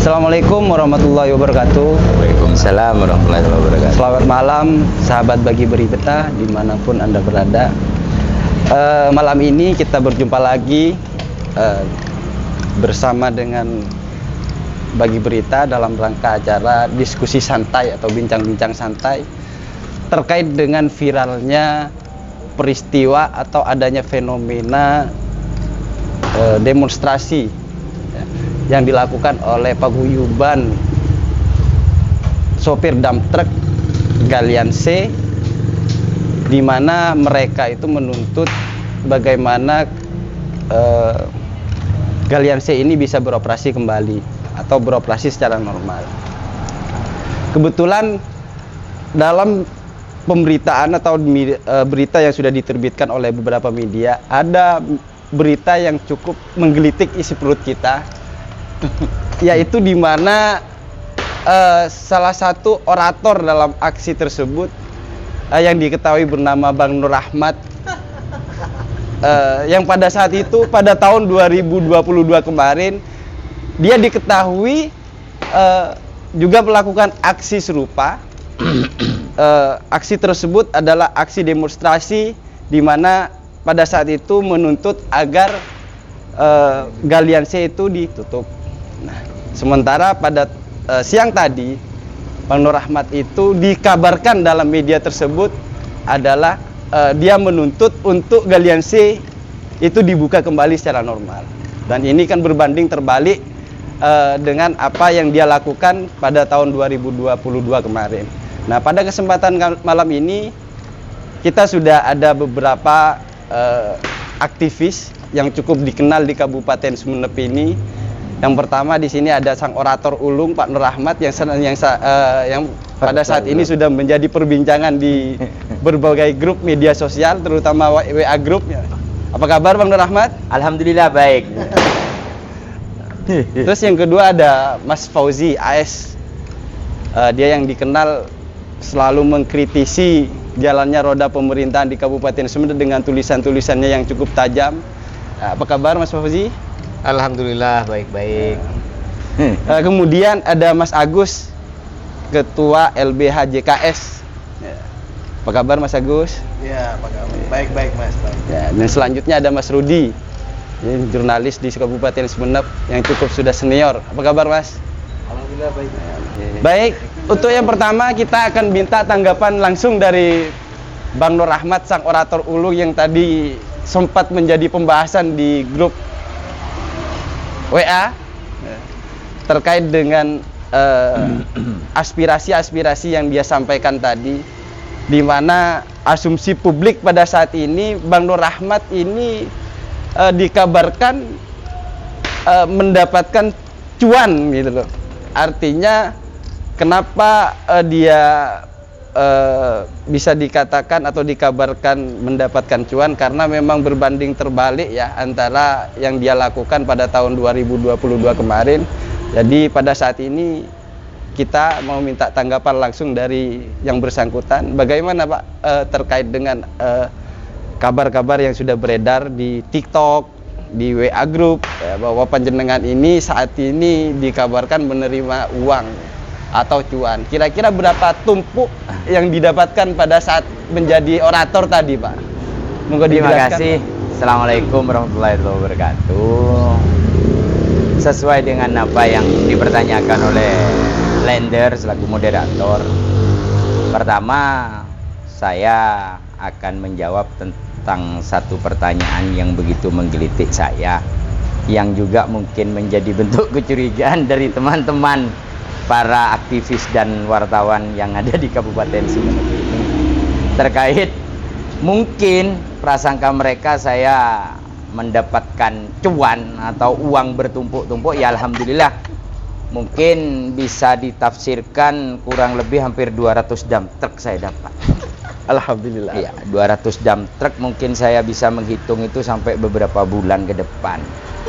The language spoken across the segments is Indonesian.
Assalamualaikum warahmatullahi wabarakatuh. Waalaikumsalam warahmatullahi wabarakatuh. Selamat malam sahabat Bagi Berita dimanapun Anda berada. Malam ini kita berjumpa lagi bersama dengan Bagi Berita dalam rangka acara diskusi santai atau bincang-bincang santai terkait dengan viralnya peristiwa atau adanya fenomena demonstrasi yang dilakukan oleh paguyuban sopir dump truck Galian C, di mana mereka itu menuntut bagaimana Galian C ini bisa beroperasi kembali atau beroperasi secara normal. Kebetulan dalam pemberitaan atau berita yang sudah diterbitkan oleh beberapa media, ada berita yang cukup menggelitik isi perut kita, yaitu di mana salah satu orator dalam aksi tersebut yang diketahui bernama Bang Nur Ahmad, yang pada saat itu pada tahun 2022 kemarin dia diketahui juga melakukan aksi serupa. Aksi tersebut adalah aksi demonstrasi di mana pada saat itu menuntut agar Galian C itu ditutup. Nah, sementara pada siang tadi Bang Nur Ahmad itu dikabarkan dalam media tersebut adalah dia menuntut untuk Galian C itu dibuka kembali secara normal. Dan ini kan berbanding terbalik dengan apa yang dia lakukan pada tahun 2022 kemarin. Nah, pada kesempatan malam ini kita sudah ada beberapa aktivis yang cukup dikenal di Kabupaten Sumeneb ini. Yang pertama di sini ada sang orator ulung Pak Nur Ahmad yang pada saat ini sudah menjadi perbincangan di berbagai grup media sosial, terutama WA grupnya. Apa kabar Bang Nur Ahmad? Alhamdulillah baik. Terus yang kedua ada Mas Fauzi AS. Dia yang dikenal selalu mengkritisi jalannya roda pemerintahan di Kabupaten Sumeneb dengan tulisan-tulisannya yang cukup tajam. Apa kabar Mas Fauzi? Alhamdulillah baik-baik. Kemudian ada Mas Agus, Ketua LBH JKS. Apa kabar Mas Agus? Ya, apa kabar? Baik-baik Mas. Baik. Ya, dan selanjutnya ada Mas Rudi, ini jurnalis di Kabupaten Sumeneb yang cukup sudah senior. Apa kabar Mas? Alhamdulillah baik. Baik, untuk yang pertama kita akan minta tanggapan langsung dari Bang Nur Ahmad, sang orator ulung yang tadi sempat menjadi pembahasan di grup WA terkait dengan aspirasi-aspirasi yang dia sampaikan tadi, di mana asumsi publik pada saat ini Bang Nur Ahmad ini dikabarkan mendapatkan cuan gitu loh. Artinya kenapa dia bisa dikatakan atau dikabarkan mendapatkan cuan, karena memang berbanding terbalik ya antara yang dia lakukan pada tahun 2022 kemarin. Jadi pada saat ini kita mau minta tanggapan langsung dari yang bersangkutan, bagaimana Pak terkait dengan kabar-kabar yang sudah beredar di TikTok, di WA group ya, bahwa panjenengan ini saat ini dikabarkan menerima uang atau cuan. Kira-kira berapa tumpuk yang didapatkan pada saat menjadi orator tadi, Pak? Monggo Terima dijelaskan, kasih. Pak. Assalamualaikum warahmatullahi wabarakatuh. Sesuai dengan apa yang dipertanyakan oleh Lender selaku moderator, pertama saya akan menjawab tentang satu pertanyaan yang begitu menggelitik saya, yang juga mungkin menjadi bentuk kecurigaan dari teman-teman para aktivis dan wartawan yang ada di Kabupaten Sumeneb ini, terkait mungkin prasangka mereka saya mendapatkan cuan atau uang bertumpuk-tumpuk. Ya alhamdulillah, mungkin bisa ditafsirkan kurang lebih hampir 200 dump truck saya dapat. Alhamdulillah. Iya, 200 dump truck mungkin saya bisa menghitung itu sampai beberapa bulan ke depan,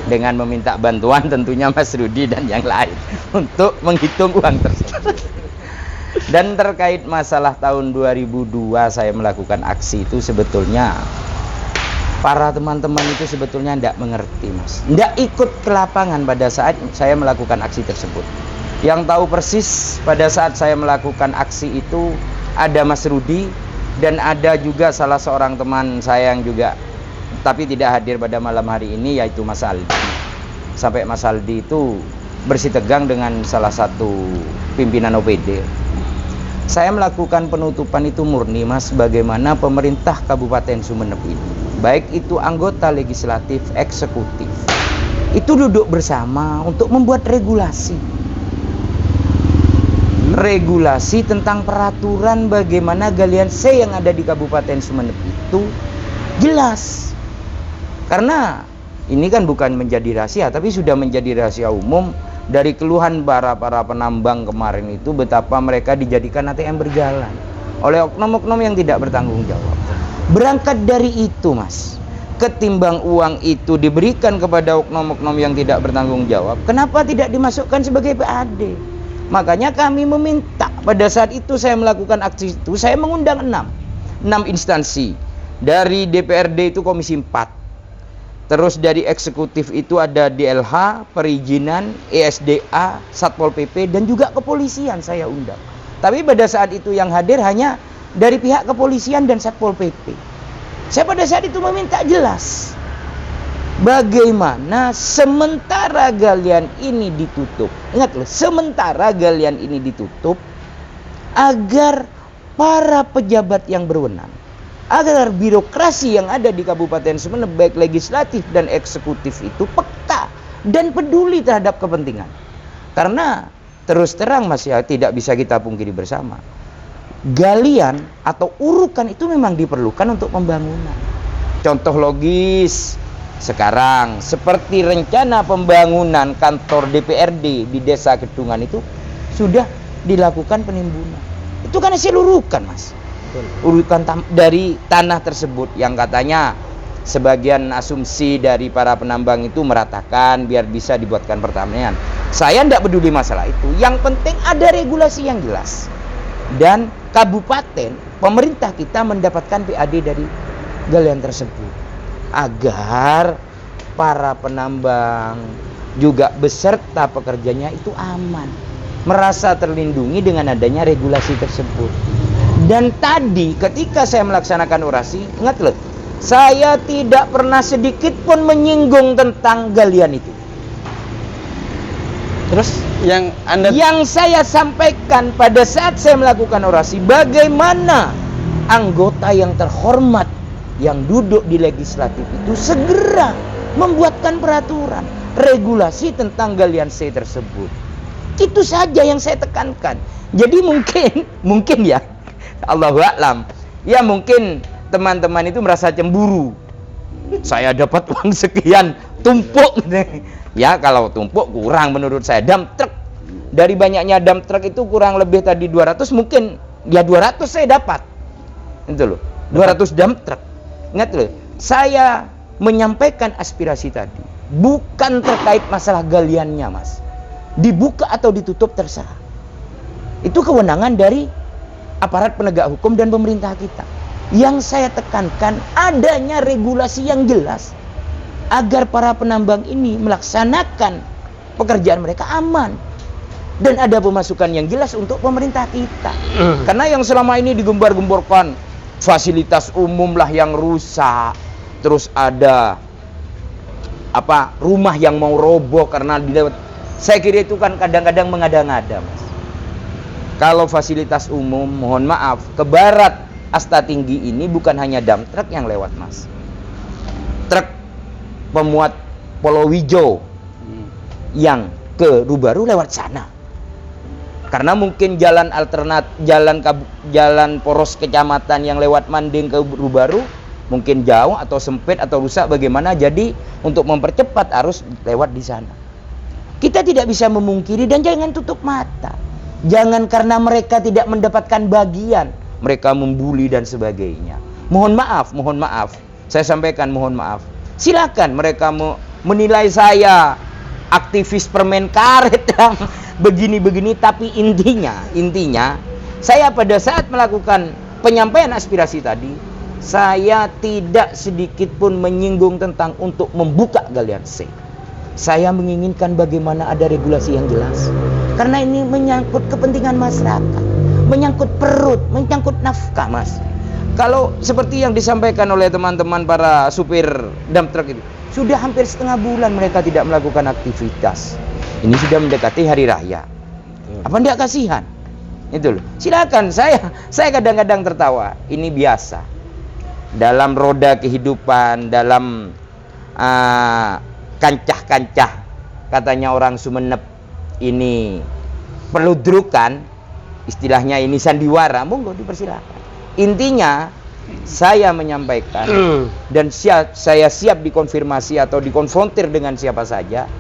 dengan meminta bantuan tentunya Mas Rudi dan yang lain untuk menghitung uang tersebut. Dan terkait masalah tahun 2002 saya melakukan aksi itu, sebetulnya para teman-teman itu sebetulnya tidak mengerti, Mas. Tidak ikut ke lapangan pada saat saya melakukan aksi tersebut. Yang tahu persis pada saat saya melakukan aksi itu ada Mas Rudi dan ada juga salah seorang teman saya yang juga tapi tidak hadir pada malam hari ini, yaitu Mas Aldi. Sampai Mas Aldi itu bersitegang dengan salah satu pimpinan OPD. Saya melakukan penutupan itu murni, Mas, bagaimana pemerintah Kabupaten Sumeneb ini, baik itu anggota legislatif, eksekutif, itu duduk bersama untuk membuat regulasi tentang peraturan bagaimana galian C yang ada di Kabupaten Sumeneb itu jelas. Karena ini kan bukan menjadi rahasia, tapi sudah menjadi rahasia umum. Dari keluhan para penambang kemarin itu, betapa mereka dijadikan ATM berjalan oleh oknum-oknum yang tidak bertanggung jawab. Berangkat dari itu, Mas, ketimbang uang itu diberikan kepada oknum-oknum yang tidak bertanggung jawab, kenapa tidak dimasukkan sebagai PAD? Makanya kami meminta, pada saat itu saya melakukan aksi itu, saya mengundang 6 instansi. Dari DPRD itu Komisi 4, terus dari eksekutif itu ada DLH, perizinan, ESDA, Satpol PP, dan juga kepolisian saya undang. Tapi pada saat itu yang hadir hanya dari pihak kepolisian dan Satpol PP. Saya pada saat itu meminta jelas, bagaimana sementara galian ini ditutup, ingat loh, sementara galian ini ditutup, agar para pejabat yang berwenang, agar birokrasi yang ada di Kabupaten Sumeneb, baik legislatif dan eksekutif itu peka dan peduli terhadap kepentingan. Karena terus terang, Mas, ya, tidak bisa kita pungkiri bersama, galian atau urukan itu memang diperlukan untuk pembangunan. Contoh logis sekarang seperti rencana pembangunan kantor DPRD di Desa Kedungan itu sudah dilakukan penimbunan. Itu kan hasil urukan, Mas. Urukan dari tanah tersebut yang katanya sebagian asumsi dari para penambang itu meratakan biar bisa dibuatkan pertanian. Saya tidak peduli masalah itu. Yang penting ada regulasi yang jelas. Dan kabupaten, pemerintah kita mendapatkan PAD dari galian tersebut, agar para penambang juga beserta pekerjanya itu aman, merasa terlindungi dengan adanya regulasi tersebut. Dan tadi ketika saya melaksanakan orasi, ingat loh, saya tidak pernah sedikit pun menyinggung tentang galian itu. Terus yang saya sampaikan pada saat saya melakukan orasi, bagaimana anggota yang terhormat yang duduk di legislatif itu segera membuatkan peraturan regulasi tentang galian C tersebut. Itu saja yang saya tekankan. Jadi mungkin ya, Allahu a'lam, ya mungkin teman-teman itu merasa cemburu. Saya dapat uang sekian, tumpuk. Ya kalau tumpuk kurang menurut saya. Dump truck, dari banyaknya dump truck itu kurang lebih tadi 200, mungkin ya 200 saya dapat. Itu loh, 200 dump truck. Ingat loh, saya menyampaikan aspirasi tadi bukan terkait masalah galiannya, Mas. Dibuka atau ditutup terserah. Itu kewenangan dari aparat penegak hukum dan pemerintah kita. Yang saya tekankan adanya regulasi yang jelas agar para penambang ini melaksanakan pekerjaan mereka aman dan ada pemasukan yang jelas untuk pemerintah kita. Karena yang selama ini digembar-gemborkan fasilitas umum lah yang rusak, terus ada rumah yang mau roboh karena dilewat. Saya kira itu kan kadang-kadang mengada-ngada, Mas. Kalau fasilitas umum, mohon maaf, ke barat Asta Tinggi ini bukan hanya dump truck yang lewat, Mas. Truk pemuat Polowijo yang ke Rubaru lewat sana. Karena mungkin jalan alternatif, jalan poros kecamatan yang lewat Manding ke Rubaru mungkin jauh atau sempit atau rusak bagaimana, jadi untuk mempercepat arus lewat di sana. Kita tidak bisa memungkiri dan jangan tutup mata. Jangan karena mereka tidak mendapatkan bagian, mereka membuli dan sebagainya. Mohon maaf. Saya sampaikan mohon maaf. Silakan mereka menilai saya aktivis permen karet yang begini-begini, tapi intinya saya pada saat melakukan penyampaian aspirasi tadi, saya tidak sedikit pun menyinggung tentang untuk membuka galian C. Saya menginginkan bagaimana ada regulasi yang jelas, Karena ini menyangkut kepentingan masyarakat, menyangkut perut, menyangkut nafkah, Mas. Kalau seperti yang disampaikan oleh teman-teman para supir dump truck itu, sudah hampir setengah bulan mereka tidak melakukan aktivitas. Ini sudah mendekati hari raya. Apa enggak kasihan? Itu loh. Silakan, saya kadang-kadang tertawa. Ini biasa. Dalam roda kehidupan, dalam kancah-kancah, katanya orang Sumenep ini peludrukan, istilahnya ini sandiwara, monggo dipersilakan. Intinya saya menyampaikan dan saya siap dikonfirmasi atau dikonfrontir dengan siapa saja.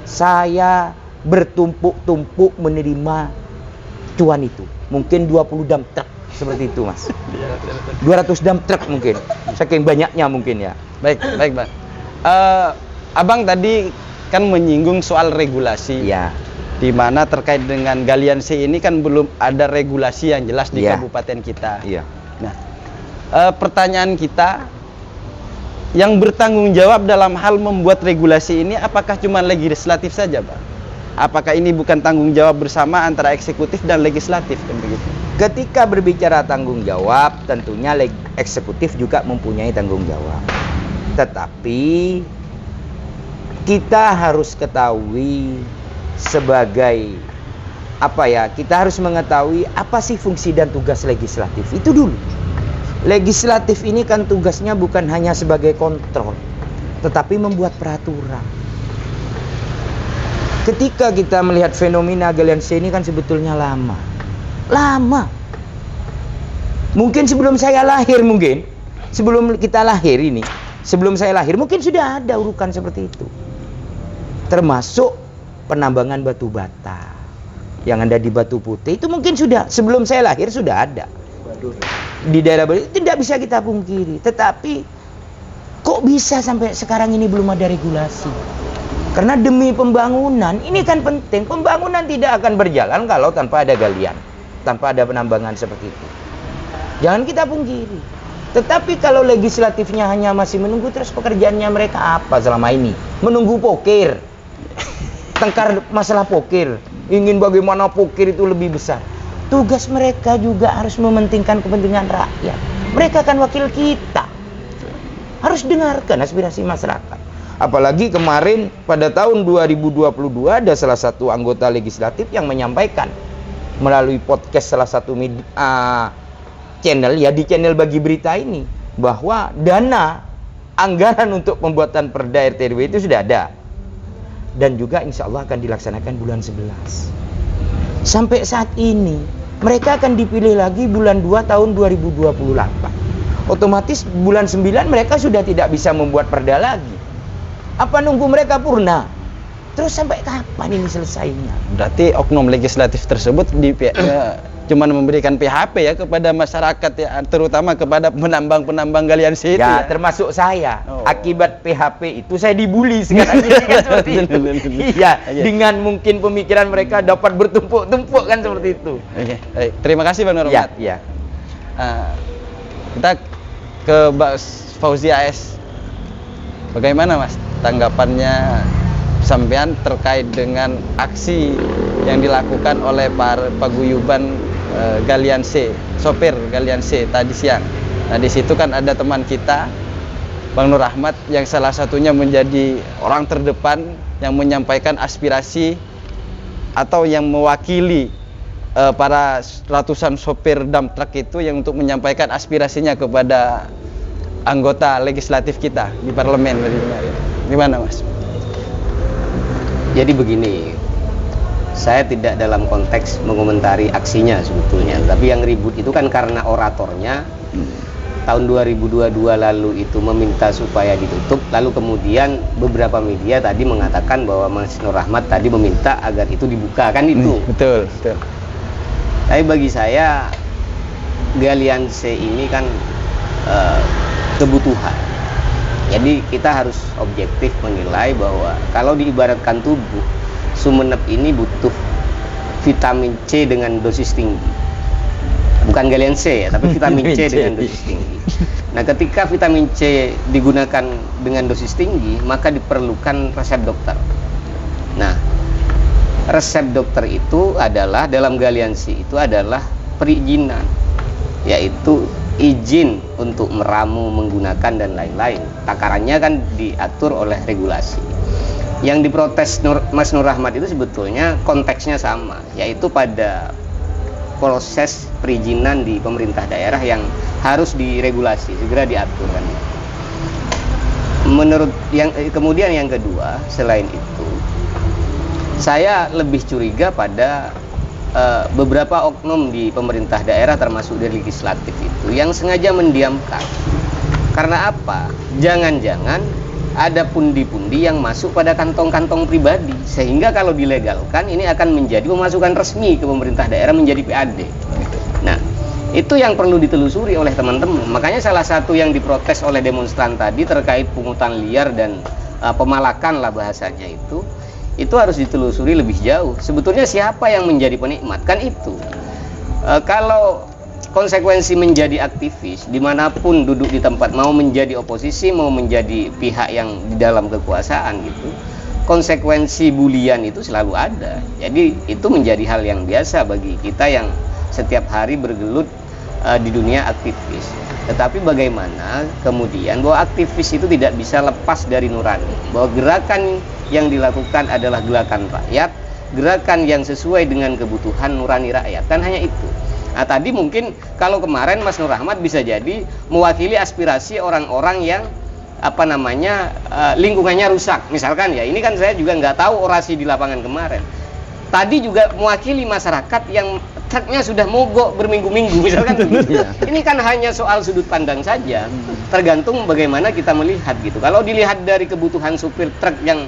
Saya bertumpuk-tumpuk menerima cuan itu. Mungkin 20 dump truck seperti itu, Mas. 200 dump truck mungkin. Saking banyaknya mungkin ya. Baik, Bang. Abang tadi kan menyinggung soal regulasi. Iya. Di mana terkait dengan galian C ini kan belum ada regulasi yang jelas di kabupaten kita. Iya. Nah, pertanyaan kita, yang bertanggung jawab dalam hal membuat regulasi ini apakah cuma legislatif saja, Pak? Apakah ini bukan tanggung jawab bersama antara eksekutif dan legislatif, kan begitu? Ketika berbicara tanggung jawab, tentunya eksekutif juga mempunyai tanggung jawab. Tetapi kita harus ketahui sebagai kita harus mengetahui apa sih fungsi dan tugas legislatif itu dulu. Legislatif ini kan tugasnya bukan hanya sebagai kontrol, tetapi membuat peraturan. Ketika kita melihat fenomena galian C ini kan sebetulnya lama. Mungkin sebelum saya lahir, sebelum kita lahir ini, sebelum saya lahir mungkin sudah ada urukan seperti itu. Termasuk penambangan batu bata yang ada di Batu Putih itu mungkin sudah sebelum saya lahir sudah ada. Di daerah Baduy itu tidak bisa kita pungkiri. Tetapi kok bisa sampai sekarang ini belum ada regulasi? Karena demi pembangunan ini kan penting. Pembangunan tidak akan berjalan kalau tanpa ada galian, tanpa ada penambangan seperti itu. Jangan kita pungkiri. Tetapi kalau legislatifnya hanya masih menunggu, terus pekerjaannya mereka apa selama ini? Menunggu pokir. Tengkar masalah pokir. Ingin bagaimana pokir itu lebih besar. Tugas mereka juga harus mementingkan kepentingan rakyat. Mereka kan wakil kita. Harus dengarkan aspirasi masyarakat. Apalagi kemarin pada tahun 2022 ada salah satu anggota legislatif yang menyampaikan melalui podcast salah satu channel, ya di channel Bagi Berita ini, bahwa dana anggaran untuk pembuatan perda RT RW itu sudah ada. Dan juga insya Allah akan dilaksanakan bulan 11. Sampai saat ini mereka akan dipilih lagi bulan 2 tahun 2028. Otomatis bulan 9 mereka sudah tidak bisa membuat perda lagi. Apa nunggu mereka purna? Terus sampai kapan ini selesainya? Berarti oknum legislatif tersebut cuma memberikan PHP ya kepada masyarakat ya, terutama kepada penambang-penambang galian C itu ya, ya. Termasuk saya. Oh. Akibat PHP itu saya dibully sekarang ini kan seperti itu. Iya, dengan mungkin pemikiran mereka dapat bertumpuk-tumpuk kan seperti itu. Oke, baik. Terima kasih Bang Nur Rahmat. Iya. Kita ke Mbak Fauzi AS. Bagaimana Mas tanggapannya sampean terkait dengan aksi yang dilakukan oleh para paguyuban galian C, sopir galian C tadi siang. Nah, di situ kan ada teman kita Bang Nur Rahmat yang salah satunya menjadi orang terdepan yang menyampaikan aspirasi atau yang mewakili para ratusan sopir dump truck itu yang untuk menyampaikan aspirasinya kepada anggota legislatif kita di parlemen. Gimana Mas? Jadi begini, saya tidak dalam konteks mengomentari aksinya sebetulnya, tapi yang ribut itu kan karena oratornya tahun 2022 lalu itu meminta supaya ditutup, lalu kemudian beberapa media tadi mengatakan bahwa Mas Nur Rahmat tadi meminta agar itu dibuka, kan itu. Betul. Tapi bagi saya galian C ini kan kebutuhan. Jadi kita harus objektif menilai bahwa kalau diibaratkan tubuh, Sumenep ini butuh vitamin C dengan dosis tinggi. Bukan galian C ya, tapi vitamin C dengan dosis tinggi. Nah, ketika vitamin C digunakan dengan dosis tinggi, maka diperlukan resep dokter. Nah, resep dokter itu adalah dalam galiansi itu adalah perizinan, yaitu izin untuk meramu, menggunakan dan lain-lain. Takarannya kan diatur oleh regulasi. Yang diprotes Mas Nur Rahmat itu sebetulnya konteksnya sama, yaitu pada proses perizinan di pemerintah daerah yang harus diregulasi, segera diatur kan. Menurut kemudian yang kedua, selain itu, saya lebih curiga pada beberapa oknum di pemerintah daerah termasuk di legislatif itu yang sengaja mendiamkan. Karena apa? Jangan-jangan ada pundi-pundi yang masuk pada kantong-kantong pribadi, sehingga kalau dilegalkan ini akan menjadi pemasukan resmi ke pemerintah daerah, menjadi PAD. Nah, itu yang perlu ditelusuri oleh teman-teman. Makanya salah satu yang diprotes oleh demonstran tadi terkait pungutan liar dan pemalakan lah bahasanya itu harus ditelusuri lebih jauh. Sebetulnya siapa yang menjadi penikmat? Kan itu. Kalau konsekuensi menjadi aktivis dimanapun duduk di tempat, mau menjadi oposisi, mau menjadi pihak yang di dalam kekuasaan gitu, konsekuensi bulian itu selalu ada. Jadi itu menjadi hal yang biasa bagi kita yang setiap hari bergelut di dunia aktivis. Tetapi bagaimana kemudian bahwa aktivis itu tidak bisa lepas dari nurani, bahwa gerakan yang dilakukan adalah gerakan rakyat, gerakan yang sesuai dengan kebutuhan nurani rakyat, kan hanya itu. Nah, tadi mungkin kalau kemarin Mas Nur Rahmat bisa jadi mewakili aspirasi orang-orang yang lingkungannya rusak. Misalkan ya, ini kan saya juga nggak tahu orasi di lapangan kemarin. Tadi juga mewakili masyarakat yang truknya sudah mogok berminggu-minggu, misalkan. Ini kan hanya soal sudut pandang saja, tergantung bagaimana kita melihat gitu. Kalau dilihat dari kebutuhan supir truk yang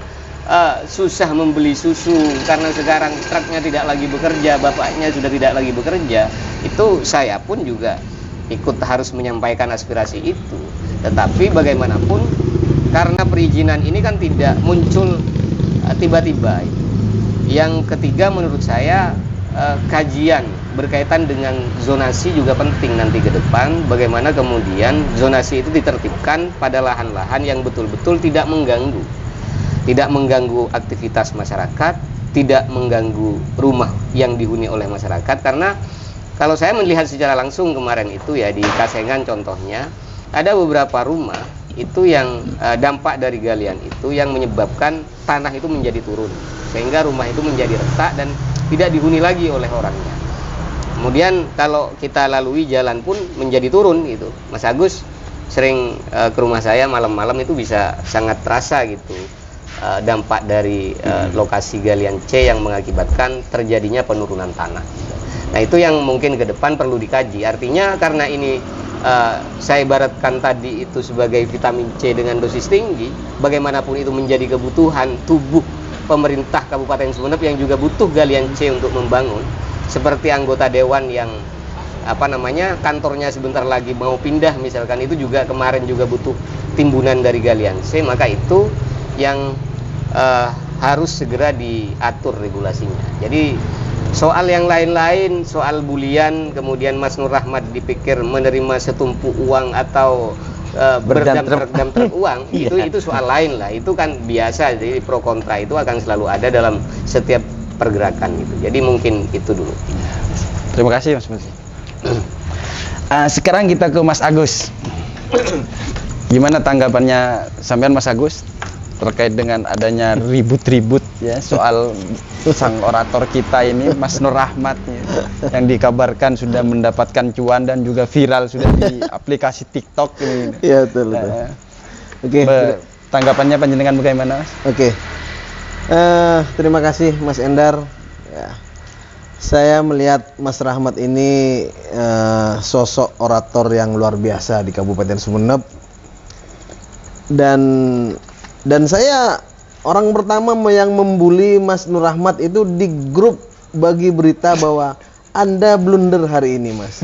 susah membeli susu karena sekarang truknya tidak lagi bekerja, bapaknya sudah tidak lagi bekerja, itu saya pun juga ikut harus menyampaikan aspirasi itu. Tetapi bagaimanapun, karena perizinan ini kan tidak muncul tiba-tiba. Yang ketiga menurut saya, kajian berkaitan dengan zonasi juga penting nanti ke depan. Bagaimana kemudian zonasi itu ditertibkan pada lahan-lahan yang betul-betul tidak mengganggu aktivitas masyarakat, tidak mengganggu rumah yang dihuni oleh masyarakat. Karena kalau saya melihat secara langsung kemarin itu ya, di Kasengan contohnya, ada beberapa rumah itu yang dampak dari galian itu yang menyebabkan tanah itu menjadi turun, sehingga rumah itu menjadi retak dan tidak dihuni lagi oleh orangnya. Kemudian kalau kita lalui jalan pun menjadi turun gitu. Mas Agus sering ke rumah saya malam-malam itu bisa sangat terasa gitu dampak dari lokasi galian C yang mengakibatkan terjadinya penurunan tanah. Nah, itu yang mungkin ke depan perlu dikaji. Artinya karena ini saya ibaratkan tadi itu sebagai vitamin C dengan dosis tinggi, bagaimanapun itu menjadi kebutuhan tubuh pemerintah Kabupaten Sumeneb yang juga butuh galian C untuk membangun. Seperti anggota dewan yang kantornya sebentar lagi mau pindah misalkan, itu juga kemarin juga butuh timbunan dari galian C. Maka itu yang harus segera diatur regulasinya. Jadi soal yang lain-lain, soal bulian, kemudian Mas Nur Rahmat dipikir menerima setumpuk uang atau berdam truk uang, itu soal lain lah. Itu kan biasa. Jadi pro kontra itu akan selalu ada dalam setiap pergerakan gitu. Jadi mungkin itu dulu. Terima kasih Mas Musi. Sekarang kita ke Mas Agus. Gimana tanggapannya sampean Mas Agus terkait dengan adanya ribut-ribut ya soal sang orator kita ini, Mas Nur Rahmat ya, yang dikabarkan sudah mendapatkan cuan dan juga viral sudah di aplikasi TikTok ini. Iya, betul. Oke. Tanggapannya panjenengan bagaimana, Mas? Oke. Terima kasih Mas Endar. Ya. Saya melihat Mas Rahmat ini sosok orator yang luar biasa di Kabupaten Sumeneb. Dan saya orang pertama yang membuli Mas Nur Rahmat itu di grup bagi berita bahwa Anda blunder hari ini, Mas.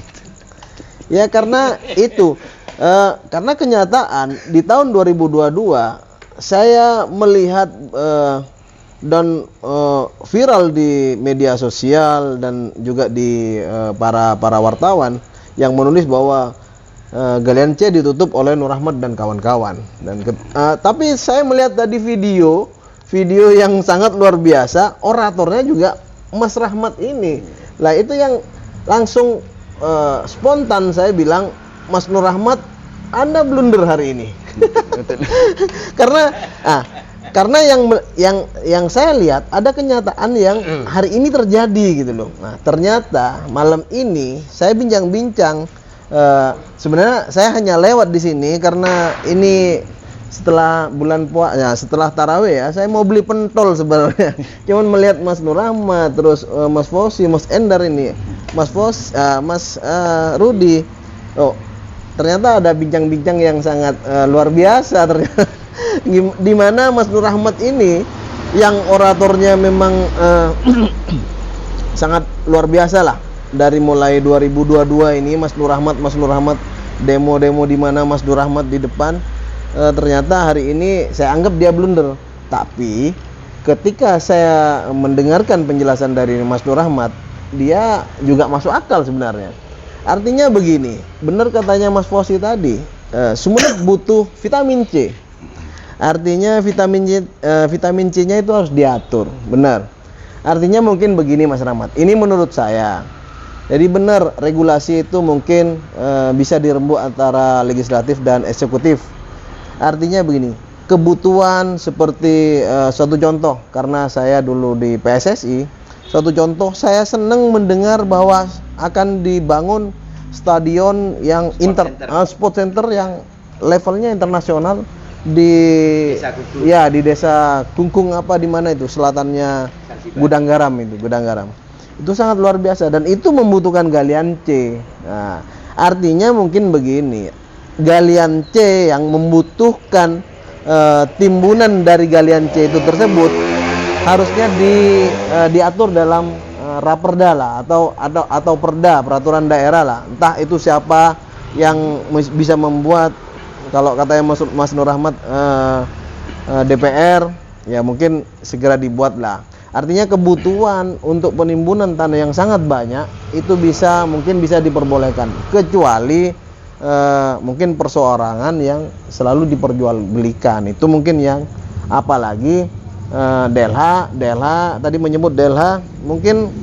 Ya karena itu, karena kenyataan di tahun 2022 saya melihat dan viral di media sosial dan juga di para wartawan yang menulis bahwa galian C ditutup oleh Nur Rahmat dan kawan-kawan. Dan tapi saya melihat tadi video video yang sangat luar biasa, oratornya juga Mas Rahmat ini. Lah itu yang langsung spontan saya bilang, Mas Nur Rahmat, Anda blunder hari ini. Karena yang saya lihat ada kenyataan yang hari ini terjadi gitu loh. Nah, ternyata malam ini saya bincang-bincang, sebenarnya saya hanya lewat di sini karena ini setelah bulan puasa, ya, setelah tarawih ya, saya mau beli pentol sebenarnya. Cuman melihat Mas Nur Rahmat, terus Mas Fosi, Mas Endar ini, Mas Rudi. Oh, ternyata ada bincang-bincang yang sangat luar biasa ternyata. Di mana Mas Nur Rahmat ini yang oratornya memang sangat luar biasa lah. Dari mulai 2022 ini Mas Nur Rahmat demo-demo di mana Mas Nur Rahmat di depan, ternyata hari ini saya anggap dia blunder. Tapi ketika saya mendengarkan penjelasan dari Mas Nur Rahmat, dia juga masuk akal sebenarnya. Artinya begini, benar katanya Mas Fosi tadi, sumenep butuh vitamin C. Artinya vitamin C-nya itu harus diatur, benar. Artinya mungkin begini Mas Rahmat, ini menurut saya. Jadi benar, regulasi itu mungkin bisa dirembuk antara legislatif dan eksekutif. Artinya begini, kebutuhan seperti suatu contoh, karena saya dulu di PSSI, suatu contoh saya senang mendengar bahwa akan dibangun stadion yang sport center yang levelnya internasional di desa Kungkung apa di mana itu selatannya Gudang Garam itu sangat luar biasa dan itu membutuhkan galian C. Nah, artinya mungkin begini, galian C yang membutuhkan timbunan dari galian C itu tersebut harusnya diatur dalam raperda lah atau perda, peraturan daerah lah. Entah itu siapa yang bisa membuat. Kalau katanya Mas Nur Rahmat DPR, ya mungkin segera dibuat lah. Artinya kebutuhan untuk penimbunan tanah yang sangat banyak itu mungkin bisa diperbolehkan, kecuali mungkin perseorangan yang selalu diperjualbelikan. Itu mungkin yang apalagi Delha tadi menyebut Delha, mungkin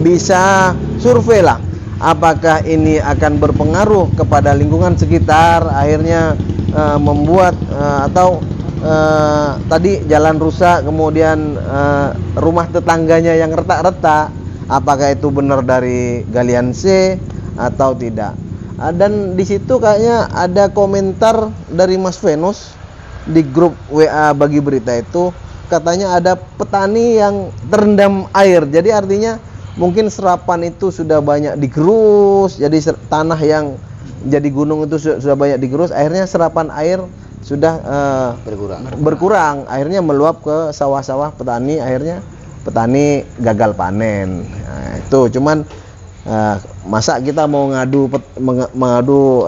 bisa survei lah. Apakah ini akan berpengaruh kepada lingkungan sekitar, akhirnya membuat atau tadi jalan rusak, kemudian rumah tetangganya yang retak-retak, apakah itu benar dari galian C atau tidak? Dan di situ kayaknya ada komentar dari Mas Venus di grup WA Bagi Berita itu, katanya ada petani yang terendam air. Jadi artinya mungkin serapan itu sudah banyak digerus, jadi tanah yang jadi gunung itu sudah banyak digerus, akhirnya serapan air sudah berkurang, akhirnya meluap ke sawah-sawah petani, akhirnya petani gagal panen. Nah, itu cuman masa kita mau mengadu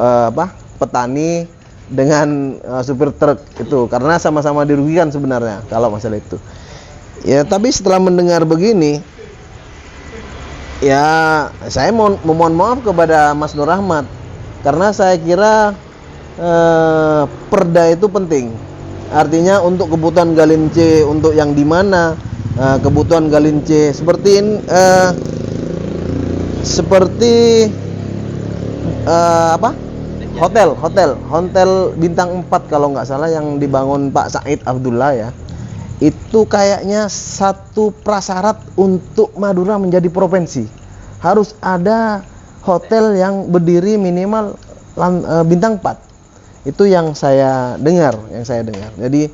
petani dengan supir truk itu, karena sama-sama dirugikan sebenarnya kalau masalah itu. Ya, tapi setelah mendengar begini, ya saya mohon maaf kepada Mas Nur Rahmat, karena saya kira perda itu penting. Artinya untuk kebutuhan galin C, untuk yang di mana kebutuhan galin C seperti hotel bintang 4 kalau nggak salah yang dibangun Pak Said Abdullah ya. Itu kayaknya satu prasyarat untuk Madura menjadi provinsi. Harus ada hotel yang berdiri minimal bintang 4. Itu yang saya dengar. Jadi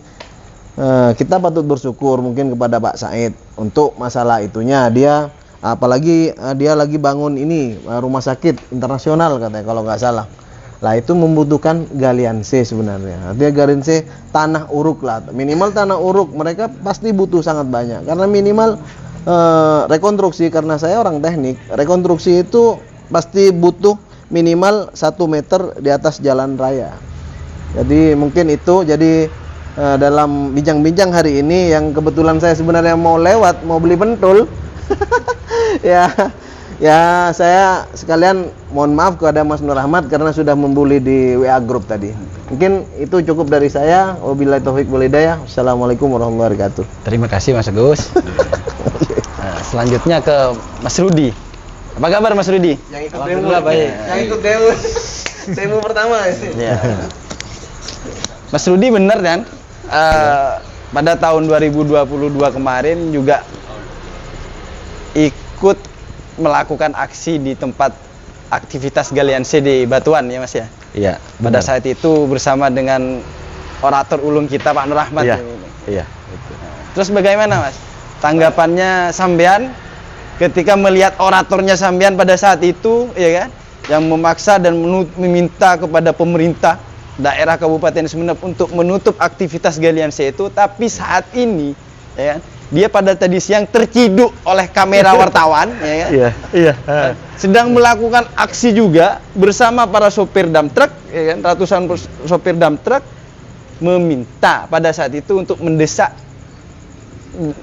kita patut bersyukur mungkin kepada Pak Said untuk masalah itunya. Dia apalagi dia lagi bangun ini rumah sakit internasional katanya kalau nggak salah. Lah itu membutuhkan galian C sebenarnya. Artinya galian C tanah uruk lah. Minimal tanah uruk mereka pasti butuh sangat banyak. Karena minimal rekonstruksi, karena saya orang teknik, rekonstruksi itu pasti butuh minimal 1 meter di atas jalan raya. Jadi mungkin itu dalam bincang-bincang hari ini yang kebetulan saya sebenarnya mau lewat, mau beli pentul. Ya, Ya, saya sekalian mohon maaf kepada Mas Nur Ahmad karena sudah membuli di WA Group tadi. Mungkin itu cukup dari saya. Wabillahi taufik wal hidayah. Wassalamualaikum warahmatullahi wabarakatuh. Terima kasih Mas Agus. Nah, selanjutnya ke Mas Rudi. Apa kabar Mas Rudi? Yang ikut Alhamdulillah baik. Yang ikut demo. Demo pertama. Ya. Mas Rudi benar kan? Pada tahun 2022 kemarin juga ikut melakukan aksi di tempat aktivitas galian C di Batuan ya Mas ya? Iya. Pada saat itu bersama dengan orator ulung kita Pak Nur Ahmad. Iya. ini. Iya. Terus bagaimana Mas? Tanggapannya sampean ketika melihat oratornya sampean pada saat itu, ya kan? Yang memaksa dan meminta kepada pemerintah daerah Kabupaten Sumeneb untuk menutup aktivitas galian C itu, tapi saat ini, ya kan? Dia pada tadi siang terciduk oleh kamera wartawan, ya kan? Iya. Iya. Sedang melakukan aksi juga bersama para sopir dump truck, ya kan? Ratusan sopir dump truck meminta pada saat itu untuk mendesak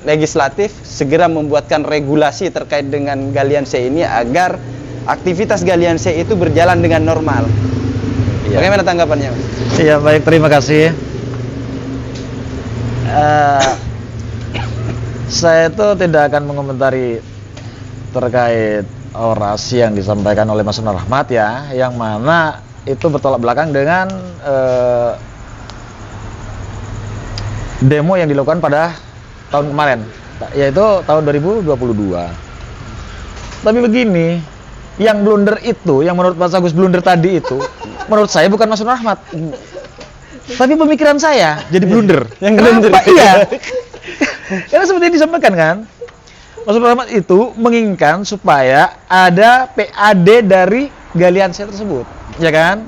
legislatif segera membuatkan regulasi terkait dengan galian C ini agar aktivitas galian C itu berjalan dengan normal. Iya. Bagaimana tanggapannya, Mas? Iya baik, terima kasih. Saya itu tidak akan mengomentari terkait orasi yang disampaikan oleh Mas Nur Ahmad ya, yang mana itu bertolak belakang dengan demo yang dilakukan pada tahun kemarin, yaitu tahun 2022. Tapi begini, yang blunder itu, yang menurut Mas Agus blunder tadi itu, menurut saya bukan Mas Nur Ahmad, tapi pemikiran saya jadi blunder. Yang blunder. Kenapa? Iya. Karena seperti yang disampaikan kan, Mas Nur Ahmad itu menginginkan supaya ada PAD dari galian C tersebut, ya kan?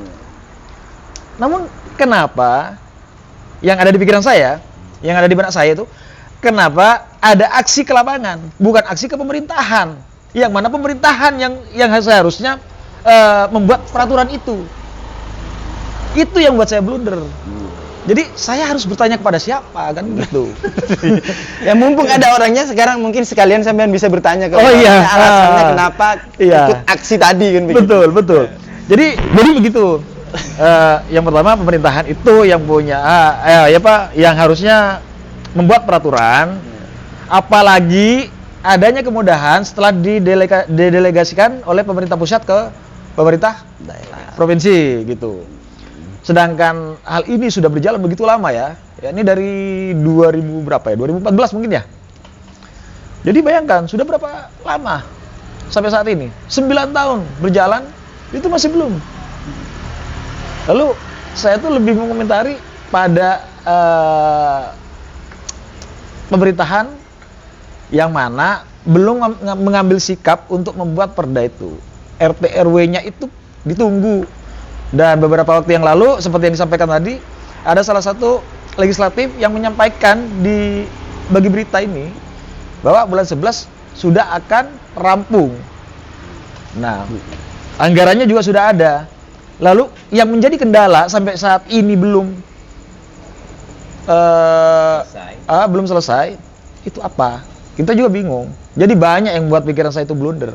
Namun kenapa yang ada di pikiran saya, yang ada di benak saya itu, kenapa ada aksi ke lapangan, bukan aksi ke pemerintahan? Yang mana pemerintahan yang seharusnya membuat peraturan itu yang buat saya blunder. Jadi saya harus bertanya kepada siapa kan gitu. Ya mumpung ada orangnya sekarang mungkin sekalian sampean bisa bertanya ke Oh iya, alasannya kenapa iya. ikut aksi tadi kan begitu. Betul. Jadi begitu. Yang pertama pemerintahan itu yang punya yang harusnya membuat peraturan, apalagi adanya kemudahan setelah didelegasikan oleh pemerintah pusat ke pemerintah daerah provinsi gitu. Sedangkan hal ini sudah berjalan begitu lama ya. Ini dari 2000 berapa ya? 2014 mungkin ya. Jadi bayangkan sudah berapa lama sampai saat ini? 9 tahun berjalan itu masih belum. Lalu saya tuh lebih mengomentari pada pemerintahan yang mana belum mengambil sikap untuk membuat perda itu. RT RW-nya itu ditunggu. Dan beberapa waktu yang lalu seperti yang disampaikan tadi, ada salah satu legislatif yang menyampaikan bagi berita ini bahwa bulan 11 sudah akan rampung. Nah, anggarannya juga sudah ada. Lalu yang menjadi kendala sampai saat ini belum selesai, itu apa? Kita juga bingung. Jadi banyak yang buat pikiran saya itu blunder.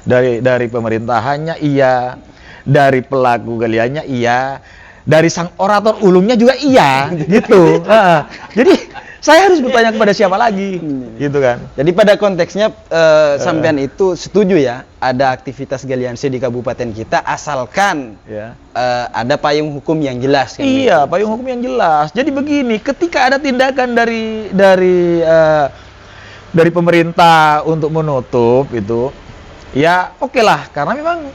Dari pemerintahannya iya, dari pelaku galiannya iya, dari sang orator ulungnya juga iya, gitu. Jadi saya harus bertanya kepada siapa lagi, gitu kan? Jadi pada konteksnya sampean itu setuju ya ada aktivitas galian C di kabupaten kita asalkan Ya. ada payung hukum yang jelas kan? Iya, payung hukum yang jelas. Jadi begini, ketika ada tindakan dari pemerintah untuk menutup itu, ya oke lah, karena memang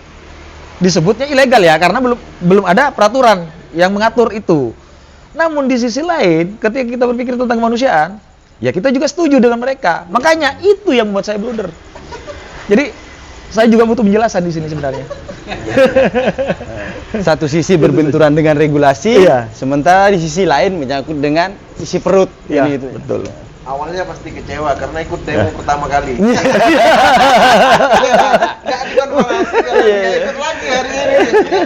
disebutnya ilegal ya, karena belum ada peraturan yang mengatur itu. Namun di sisi lain, ketika kita berpikir tentang kemanusiaan, ya kita juga setuju dengan mereka. Makanya itu yang membuat saya blunder. Jadi saya juga butuh penjelasan di sini sebenarnya. Satu sisi berbenturan dengan regulasi, Iya. sementara di sisi lain menyangkut dengan isi perut. Iya, gitu. betul. Awalnya pasti kecewa karena ikut demo pertama kali. Iya. Nggak dikonfirmasi, nggak ikut lagi hari ini.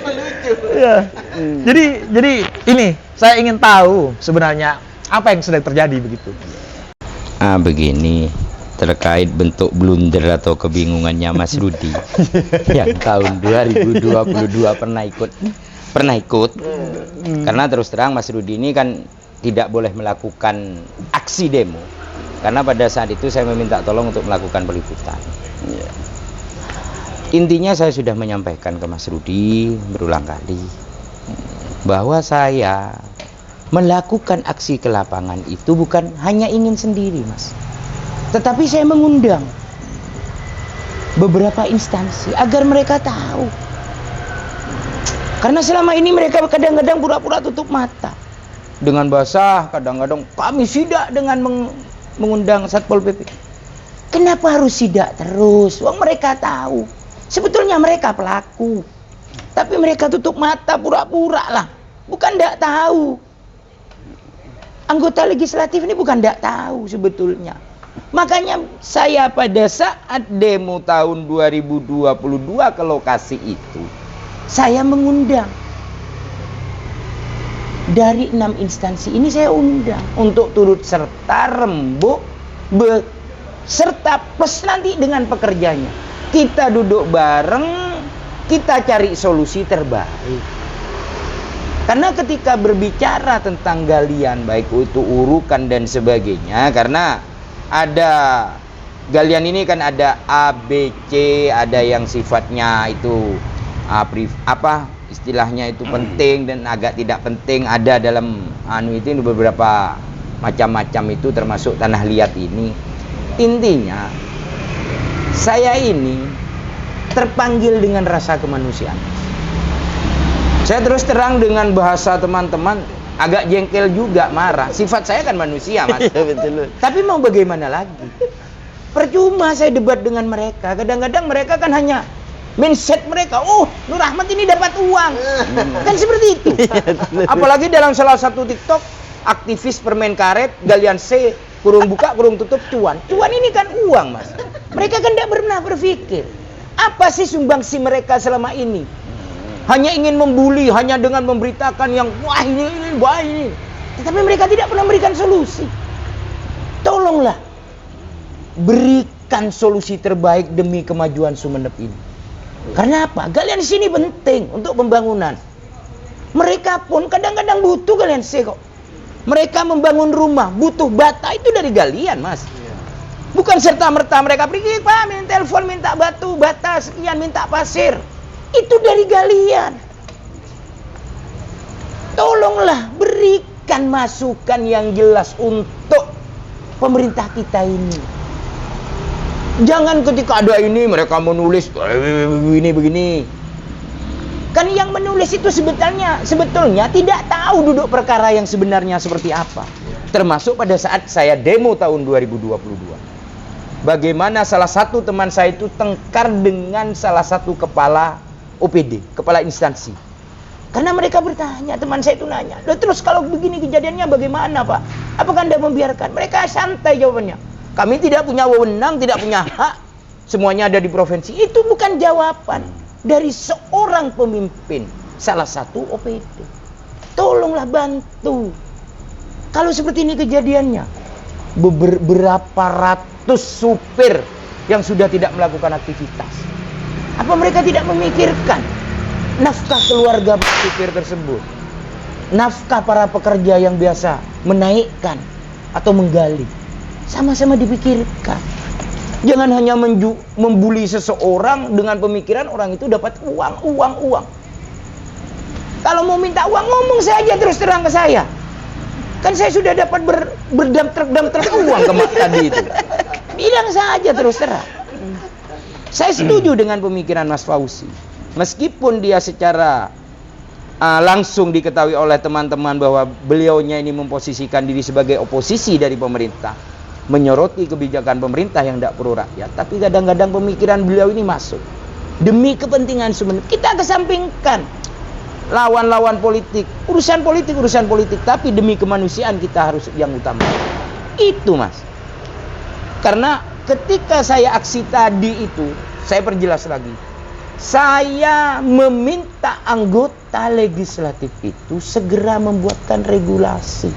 Lucu. Ya. Jadi ini saya ingin tahu sebenarnya apa yang sedang terjadi begitu. Begini, terkait bentuk blunder atau kebingungannya Mas Rudi yang tahun 2022 pernah ikut karena terus terang Mas Rudi ini kan tidak boleh melakukan aksi demo karena pada saat itu saya meminta tolong untuk melakukan peliputan. Intinya saya sudah menyampaikan ke Mas Rudi berulang kali bahwa saya melakukan aksi ke lapangan itu bukan hanya ingin sendiri, Mas. Tetapi saya mengundang beberapa instansi agar mereka tahu. Karena selama ini mereka kadang-kadang pura-pura tutup mata. Dengan bahasa kadang-kadang kami sidak dengan mengundang Satpol PP. Kenapa harus sidak terus? Wong mereka tahu. Sebetulnya mereka pelaku. Tapi mereka tutup mata pura-pura lah. Bukan tidak tahu. Anggota legislatif ini bukan tidak tahu sebetulnya. Makanya saya pada saat demo tahun 2022 ke lokasi itu, saya mengundang dari 6 instansi ini saya undang untuk turut serta rembuk beserta plus nanti dengan pekerjanya. Kita duduk bareng, kita cari solusi terbaik. Karena ketika berbicara tentang galian, baik itu urukan dan sebagainya, karena ada galian ini kan ada A, B, C, ada yang sifatnya itu istilahnya itu penting dan agak tidak penting, ada dalam itu beberapa macam-macam itu termasuk tanah liat ini. Intinya saya ini terpanggil dengan rasa kemanusiaan. Saya terus terang dengan bahasa teman-teman agak jengkel juga, marah. Sifat saya kan manusia, Mas. Betul. Tapi mau bagaimana lagi? Percuma saya debat dengan mereka. Kadang-kadang mereka kan hanya mindset mereka, oh Nur Rahmat ini dapat uang. Kan seperti itu. Apalagi dalam salah satu TikTok, aktivis permen karet, galian C, kurung buka, kurung tutup, cuan. Cuan ini kan uang, Mas. Mereka kan tidak pernah berpikir. Apa sih sumbangsi mereka selama ini? Hanya ingin membuli, hanya dengan memberitakan yang wah ini, wah ini. Tetapi mereka tidak pernah memberikan solusi. Tolonglah berikan solusi terbaik demi kemajuan Sumeneb ini. Karena apa? Galian sini penting untuk pembangunan. Mereka pun kadang-kadang butuh galian C kok. Mereka membangun rumah, butuh bata itu dari galian, Mas. Bukan serta-merta mereka pergi, Pak, minta telepon, minta batu, bata, sekian, minta pasir. Itu dari galian. Tolonglah berikan masukan yang jelas untuk pemerintah kita ini. Jangan ketika ada ini mereka menulis begini. Kan yang menulis itu sebetulnya tidak tahu duduk perkara yang sebenarnya seperti apa. Termasuk pada saat saya demo tahun 2022. Bagaimana salah satu teman saya itu tengkar dengan salah satu kepala OPD, kepala instansi. Karena mereka bertanya, teman saya itu nanya, terus kalau begini kejadiannya bagaimana, Pak? Apakah Anda membiarkan? Mereka santai jawabannya. Kami tidak punya wewenang, tidak punya hak. Semuanya ada di provinsi. Itu bukan jawaban dari seorang pemimpin salah satu OPD. Tolonglah bantu. Kalau seperti ini kejadiannya, beberapa ratus supir yang sudah tidak melakukan aktivitas. Apa mereka tidak memikirkan nafkah keluarga supir tersebut? Nafkah para pekerja yang biasa menaikkan atau menggali. Sama-sama dipikirkan. Jangan hanya membuli seseorang dengan pemikiran orang itu dapat uang. Kalau mau minta uang, ngomong saja terus terang ke saya. Kan saya sudah dapat berdamtrak uang tadi itu. Bilang saja terus terang. Saya setuju dengan pemikiran Mas Fauzi. Meskipun dia secara langsung diketahui oleh teman-teman bahwa beliaunya ini memposisikan diri sebagai oposisi dari pemerintah, menyoroti kebijakan pemerintah yang tidak pro rakyat, tapi kadang-kadang pemikiran beliau ini masuk demi kepentingan Sumeneb. Kita kesampingkan lawan-lawan politik, urusan politik, tapi demi kemanusiaan kita harus yang utama. Itu, Mas. Karena ketika saya aksi tadi itu, saya perjelas lagi. Saya meminta anggota legislatif itu segera membuatkan regulasi.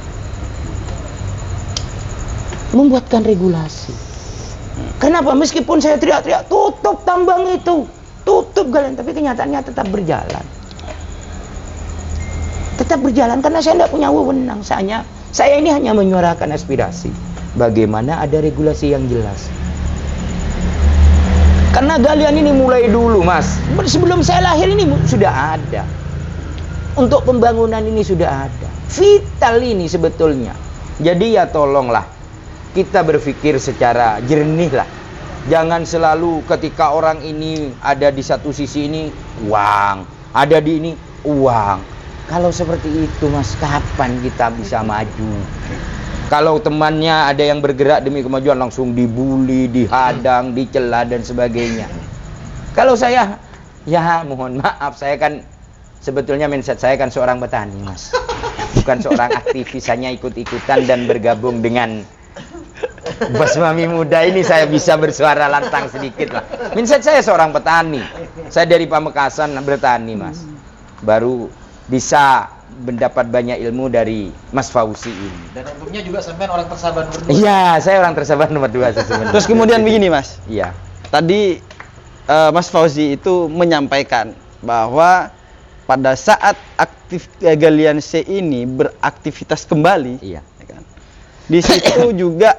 Kenapa? Meskipun saya teriak-teriak, tutup tambang itu, tutup galian, tapi kenyataannya tetap berjalan. Tetap berjalan karena saya tidak punya wewenang. Saya ini hanya menyuarakan aspirasi. Bagaimana ada regulasi yang jelas. Karena galian ini mulai dulu, Mas. Sebelum saya lahir ini sudah ada. Untuk pembangunan ini sudah ada. Vital ini sebetulnya. Jadi ya tolonglah kita berpikir secara jernih lah. Jangan selalu ketika orang ini ada di satu sisi ini uang, ada di ini uang. Kalau seperti itu, Mas, kapan kita bisa maju? Kalau temannya ada yang bergerak demi kemajuan langsung dibully, dihadang, dicela dan sebagainya. Kalau saya, ya mohon maaf, saya kan sebetulnya mindset saya kan seorang petani, Mas. Bukan seorang aktivis, hanya ikut-ikutan dan bergabung dengan Bos Mami Muda ini saya bisa bersuara lantang sedikit lah. Mindset saya seorang petani. Saya dari Pamekasan bertani, Mas. Baru bisa mendapat banyak ilmu dari Mas Fauzi ini. Dan untungnya juga sampean orang tersabar nomor 2. Iya, saya orang tersabar nomor 2 sebenarnya. Terus kemudian begini, Mas. Iya. Tadi Mas Fauzi itu menyampaikan bahwa pada saat galian C ini beraktivitas kembali, Iya. ya kan, di situ juga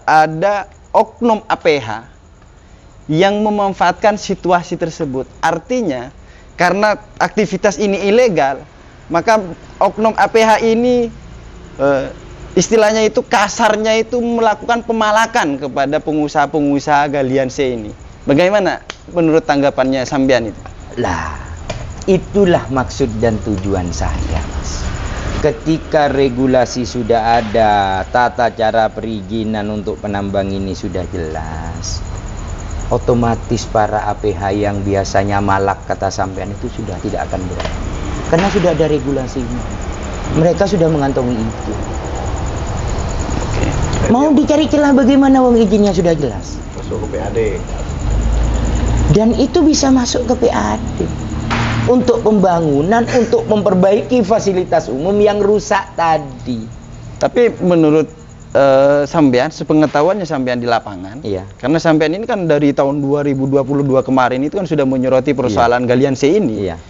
ada oknum APH yang memanfaatkan situasi tersebut. Artinya karena aktivitas ini ilegal, maka oknum APH ini istilahnya itu kasarnya itu melakukan pemalakan kepada pengusaha-pengusaha galian C ini. Bagaimana menurut tanggapannya sampean itu? Lah, itulah maksud dan tujuan saya, Mas. Ketika regulasi sudah ada, tata cara perizinan untuk penambang ini sudah jelas, otomatis para APH yang biasanya malak kata sampean itu sudah tidak akan berani. Karena sudah ada regulasinya. Mereka sudah mengantongi itu. Mau dicari celah bagaimana wong izinnya sudah jelas. Masuk ke PAD. Dan itu bisa masuk ke PAD. Untuk pembangunan, untuk memperbaiki fasilitas umum yang rusak tadi. Tapi menurut sampean, sepengetahuannya sampean di lapangan, Iya. karena sampean ini kan dari tahun 2022 kemarin itu kan sudah menyoroti persoalan galian C ini. Iya.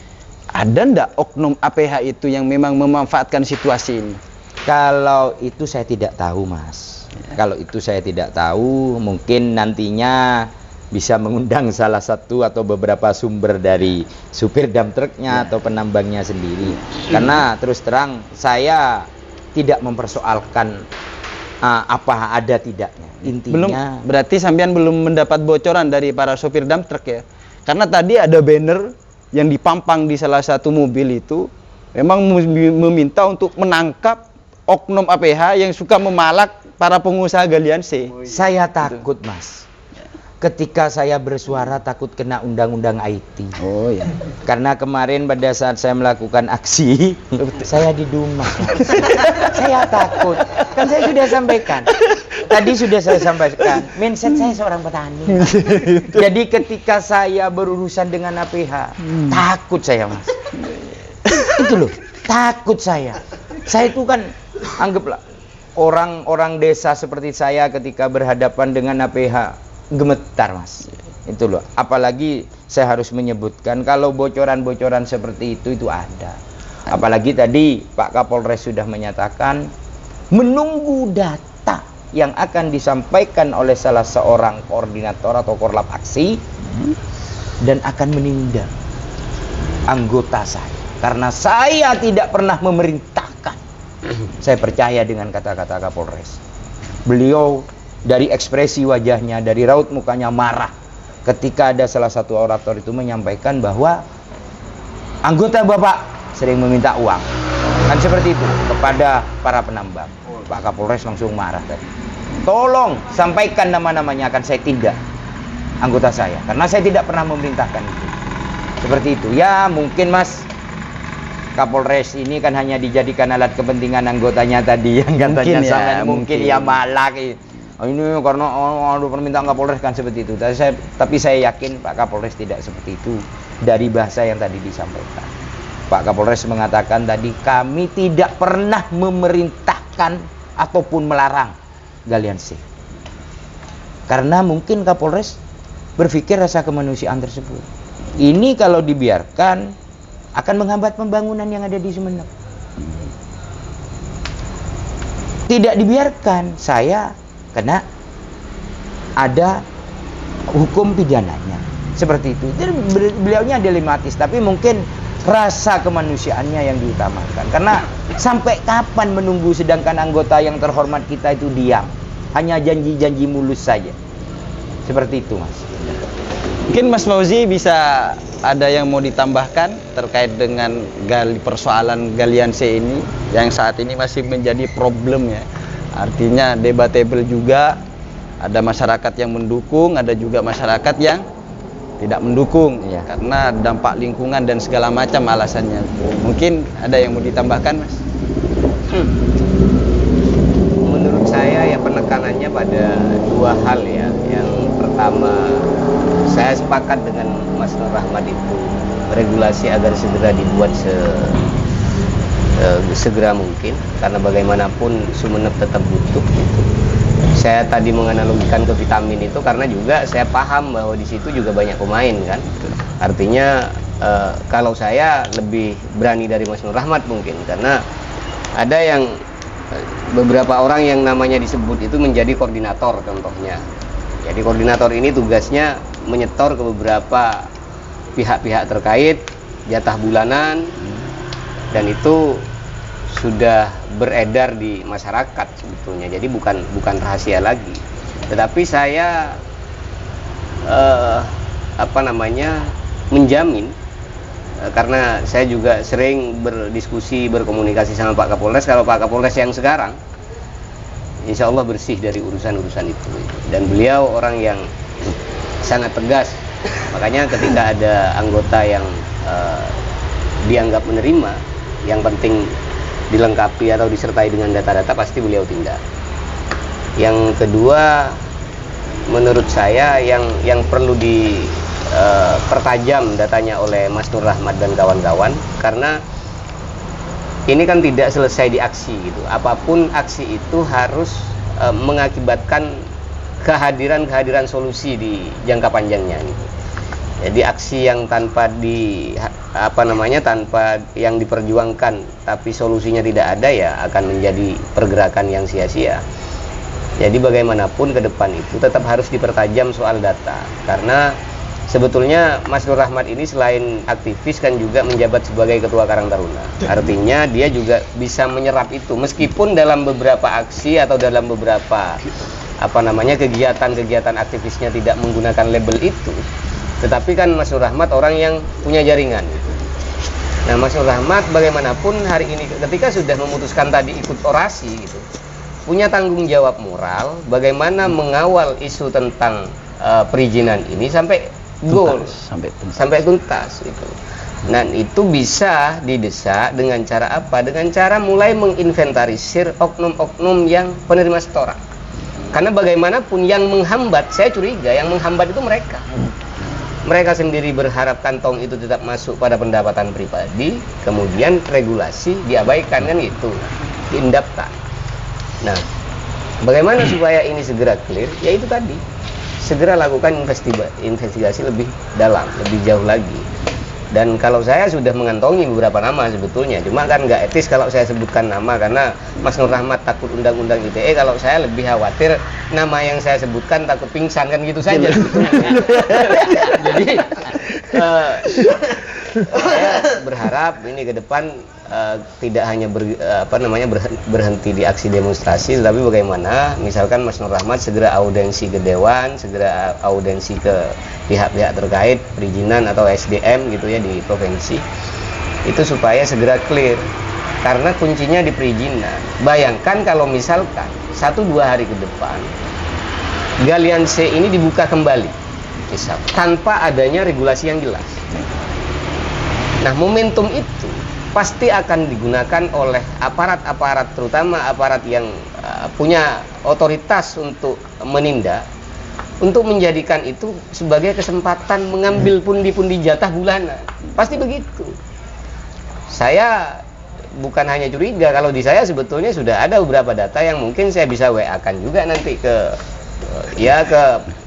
Ada ndak oknum APH itu yang memang memanfaatkan situasi ini? Kalau itu saya tidak tahu, Mas. Kalau itu saya tidak tahu, mungkin nantinya bisa mengundang salah satu atau beberapa sumber dari supir dump truknya atau penambangnya sendiri. Karena terus terang saya tidak mempersoalkan apa ada tidaknya. Intinya Berarti sampean belum mendapat bocoran dari para sopir dump truck ya? Karena tadi ada banner yang dipampang di salah satu mobil itu memang meminta untuk menangkap oknum APH yang suka memalak para pengusaha galian C. saya takut, Mas. Ketika saya bersuara takut kena undang-undang IT. Oh ya. Karena kemarin pada saat saya melakukan aksi, saya di rumah. Saya takut. Kan saya sudah sampaikan. Tadi sudah saya sampaikan. Mindset saya seorang petani. Jadi ketika saya berurusan dengan APH, takut saya, Mas. Itu loh, takut saya. Saya itu kan, anggaplah, orang-orang desa seperti saya ketika berhadapan dengan APH, gemetar, Mas. Itu loh. Apalagi saya harus menyebutkan kalau bocoran-bocoran seperti itu ada. Apalagi tadi Pak Kapolres sudah menyatakan menunggu data yang akan disampaikan oleh salah seorang koordinator atau korlap aksi dan akan menindak anggota saya. Karena saya tidak pernah memerintahkan. Saya percaya dengan kata-kata Kapolres. Beliau dari ekspresi wajahnya, dari raut mukanya marah ketika ada salah satu orator itu menyampaikan bahwa anggota Bapak sering meminta uang. Kan seperti itu kepada para penambang. Pak Kapolres langsung marah tadi. Tolong sampaikan nama-namanya, akan saya tindak anggota saya. Karena saya tidak pernah memerintahkan itu. Seperti itu. Ya mungkin, Mas, Kapolres ini kan hanya dijadikan alat kepentingan anggotanya tadi yang katanya mungkin ya malak. Ini karena ada permintaan Kapolres kan seperti itu. Tapi saya yakin Pak Kapolres tidak seperti itu dari bahasa yang tadi disampaikan. Pak Kapolres mengatakan tadi kami tidak pernah memerintahkan ataupun melarang galian C. Karena mungkin Kapolres berpikir rasa kemanusiaan tersebut. Ini kalau dibiarkan akan menghambat pembangunan yang ada di Sumeneb. Tidak dibiarkan, saya kena ada hukum pidananya. Seperti itu. Jadi beliaunya dilematis, tapi mungkin rasa kemanusiaannya yang diutamakan. Karena sampai kapan menunggu sedangkan anggota yang terhormat kita itu diam, hanya janji-janji mulus saja. Seperti itu, Mas. Mungkin Mas Fauzi bisa ada yang mau ditambahkan terkait dengan persoalan galian C ini yang saat ini masih menjadi problem ya. Artinya debatable juga, ada masyarakat yang mendukung, ada juga masyarakat yang tidak mendukung karena dampak lingkungan dan segala macam alasannya. Mungkin ada yang mau ditambahkan, Mas? Menurut saya ya penekanannya pada dua hal ya. Yang pertama, saya sepakat dengan Mas Nur Rahmat itu regulasi agar segera dibuat segera mungkin, karena bagaimanapun Sumeneb tetap butuh gitu. Saya tadi menganalogikan ke vitamin itu karena juga saya paham bahwa di situ juga banyak pemain kan. Artinya kalau saya lebih berani dari Mas Nur Rahmat mungkin, karena ada yang beberapa orang yang namanya disebut itu menjadi koordinator contohnya. Jadi koordinator ini tugasnya menyetor ke beberapa pihak-pihak terkait jatah bulanan, dan itu sudah beredar di masyarakat sebetulnya. Jadi bukan rahasia lagi. Tetapi saya menjamin, karena saya juga sering berdiskusi, berkomunikasi sama Pak Kapolres. Kalau Pak Kapolres yang sekarang, insya Allah bersih dari urusan-urusan itu. Dan beliau orang yang sangat tegas. Makanya ketika ada anggota yang dianggap menerima, yang penting dilengkapi atau disertai dengan data-data, pasti beliau tindak. Yang kedua, menurut saya yang perlu dipertajam datanya oleh Mas Nur Rahmat dan kawan-kawan, karena ini kan tidak selesai di aksi gitu. Apapun aksi itu harus mengakibatkan kehadiran solusi di jangka panjangnya gitu. Jadi aksi yang tanpa tanpa yang diperjuangkan tapi solusinya tidak ada, ya akan menjadi pergerakan yang sia-sia. Jadi bagaimanapun ke depan itu tetap harus dipertajam soal data, karena sebetulnya Mas Nur Rahmat ini selain aktivis kan juga menjabat sebagai Ketua Karang Taruna. Artinya dia juga bisa menyerap itu, meskipun dalam beberapa aksi atau dalam beberapa kegiatan aktivisnya tidak menggunakan label itu. Tetapi kan Mas Nur Rahmat orang yang punya jaringan gitu. Nah, Mas Nur Rahmat bagaimanapun hari ini ketika sudah memutuskan tadi ikut orasi gitu, punya tanggung jawab moral bagaimana mengawal isu tentang perizinan ini sampai goal, sampai tuntas itu. Dan itu bisa didesak dengan cara apa? Dengan cara mulai menginventarisir oknum-oknum yang penerima setoran. Karena bagaimanapun yang menghambat, saya curiga yang menghambat itu mereka. Mereka sendiri berharap kantong itu tetap masuk pada pendapatan pribadi, kemudian regulasi diabaikan kan gitu, diendapkan. Nah, bagaimana supaya ini segera clear? Ya itu tadi, segera lakukan investigasi lebih dalam, lebih jauh lagi. Dan kalau saya sudah mengantongi beberapa nama sebetulnya, cuma kan nggak etis kalau saya sebutkan nama, karena Mas Nur Rahmat takut undang-undang ITE. Kalau saya lebih khawatir nama yang saya sebutkan takut pingsan kan gitu saja. Jadi saya berharap ini ke depan tidak hanya berhenti di aksi demonstrasi, tapi bagaimana misalkan Mas Nur Rahmat segera audensi ke Dewan, segera audensi ke pihak-pihak terkait perizinan atau SDM gitu ya di provinsi, itu supaya segera clear, karena kuncinya di perizinan. Bayangkan kalau misalkan 1-2 hari ke depan galian C ini dibuka kembali misal, tanpa adanya regulasi yang jelas. Nah, momentum itu pasti akan digunakan oleh aparat-aparat, terutama aparat yang punya otoritas untuk menindak, untuk menjadikan itu sebagai kesempatan mengambil pundi-pundi jatah bulanan. Pasti begitu. Saya bukan hanya curiga, kalau di saya sebetulnya sudah ada beberapa data yang mungkin saya bisa WA-kan juga nanti ke ya ke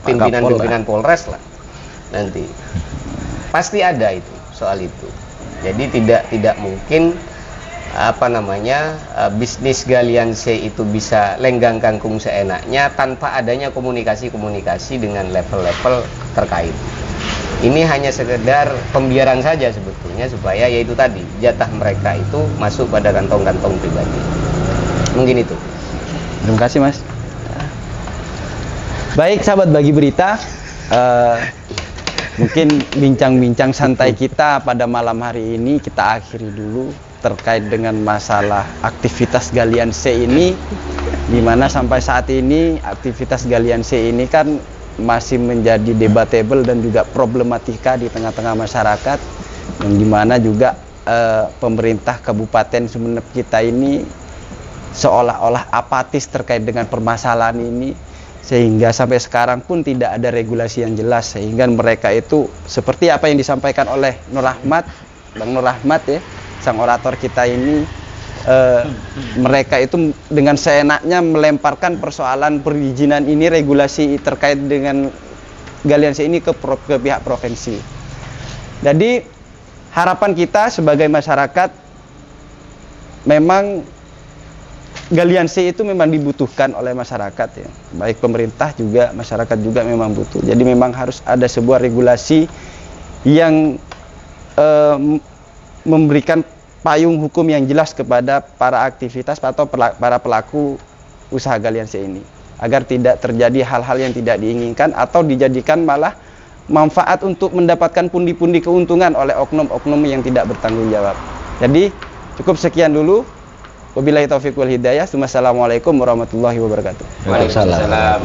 pimpinan Polres lah nanti. Pasti ada itu soal itu. Jadi tidak mungkin bisnis galian C itu bisa lenggang kangkung seenaknya tanpa adanya komunikasi dengan level-level terkait. Ini hanya sekedar pembiaran saja sebetulnya supaya yaitu tadi jatah mereka itu masuk pada kantong-kantong pribadi. Mungkin itu. Terima kasih Mas. Baik sahabat Bagi Berita, mungkin bincang-bincang santai kita pada malam hari ini kita akhiri dulu terkait dengan masalah aktivitas galian C ini, di mana sampai saat ini aktivitas galian C ini kan masih menjadi debatable dan juga problematika di tengah-tengah masyarakat, yang dimana juga pemerintah Kabupaten Sumeneb kita ini seolah-olah apatis terkait dengan permasalahan ini, sehingga sampai sekarang pun tidak ada regulasi yang jelas, sehingga mereka itu seperti apa yang disampaikan oleh Bang Nur Rahmat ya, sang orator kita ini, mereka itu dengan seenaknya melemparkan persoalan perizinan ini, regulasi terkait dengan galian C ini ke pihak provinsi. Jadi harapan kita sebagai masyarakat, memang galian C itu memang dibutuhkan oleh masyarakat ya, baik pemerintah juga masyarakat juga memang butuh. Jadi memang harus ada sebuah regulasi yang memberikan payung hukum yang jelas kepada para aktivitas atau para pelaku usaha galian C ini, agar tidak terjadi hal-hal yang tidak diinginkan atau dijadikan malah manfaat untuk mendapatkan pundi-pundi keuntungan oleh oknum-oknum yang tidak bertanggung jawab. Jadi cukup sekian dulu. Wabillahi taufiq wal hidayah. Wassalamualaikum warahmatullahi wabarakatuh. Waalaikumsalam.